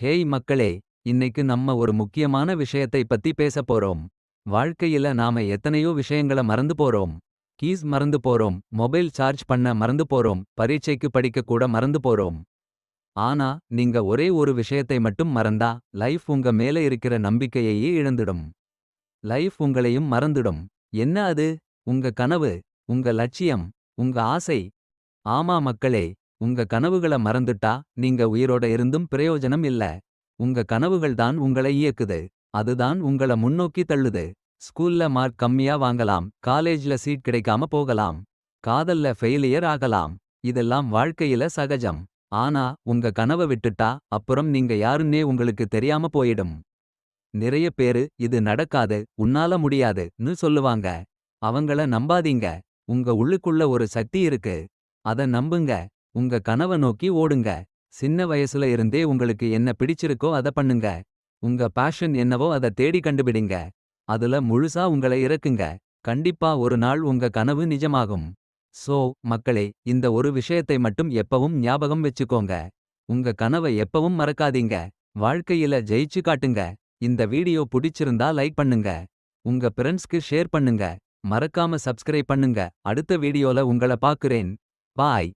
Hey மக்களே, இன்னைக்கு நம்ம ஒரு முக்கியமான விஷயத்தை பத்தி பேசப் போறோம். வாழ்க்கையில நாம எத்தனையோ விஷயங்கள மறந்து போறோம். கீஸ் மறந்து போறோம், மொபைல் சார்ஜ் பண்ண மறந்து போறோம், பரீட்சைக்கு படிக்க கூட மறந்து போறோம். ஆனா, நீங்க ஒரே ஒரு விஷயத்தை மட்டும் மறந்தா, லைஃப் உங்க மேல இருக்கிற நம்பிக்கையையே இழந்துடும். லைஃப் உங்களையும் மறந்துடும். என்ன அது? உங்க கனவு, உங்க லட்சியம், உங்க ஆசை. ஆமா மக்களே, உங்க கனவுகள மறந்துட்டா, நீங்க உயிரோட இருந்தும் பிரயோஜனம் இல்ல. உங்க கனவுகள் தான் உங்களை இயக்குது. அதுதான் உங்கள முன்னோக்கி தள்ளுது. ஸ்கூல்ல மார்க் கம்மியா வாங்கலாம், காலேஜ்ல சீட் கிடைக்காம போகலாம், காதல்ல ஃபெயிலியர் ஆகலாம். இதெல்லாம் வாழ்க்கையில சகஜம். ஆனா, உங்க கனவ விட்டுட்டா, அப்புறம் நீங்க யாருன்னே உங்களுக்கு தெரியாம போயிடும். நிறைய பேரு இது நடக்காது, உன்னால முடியாதுன்னு சொல்லுவாங்க. அவங்கள நம்பாதீங்க. உங்க உள்ளுக்குள்ள ஒரு சக்தி இருக்கு. அத நம்புங்க. உங்க கனவ நோக்கி ஓடுங்க. சின்ன வயசுல இருந்தே உங்களுக்கு என்ன பிடிச்சிருக்கோ அத பண்ணுங்க. உங்க பேஷன் என்னவோ அத தேடி கண்டுபிடிங்க. அதுல முழுசா உங்கள இறக்குங்க. கண்டிப்பா ஒரு நாள் உங்க கனவு நிஜமாகும். சோ, மக்களே, இந்த ஒரு விஷயத்தை மட்டும் எப்பவும் ஞாபகம் வச்சுக்கோங்க. உங்க கனவ எப்பவும் மறக்காதீங்க. வாழ்க்கையில ஜெயிச்சு காட்டுங்க. இந்த வீடியோ புடிச்சிருந்தா லைக் பண்ணுங்க. உங்க ஃப்ரெண்ட்ஸ்க்கு ஷேர் பண்ணுங்க. மறக்காம சப்ஸ்கிரைப் பண்ணுங்க. அடுத்த வீடியோல உங்கள பாக்குறேன். பாய்.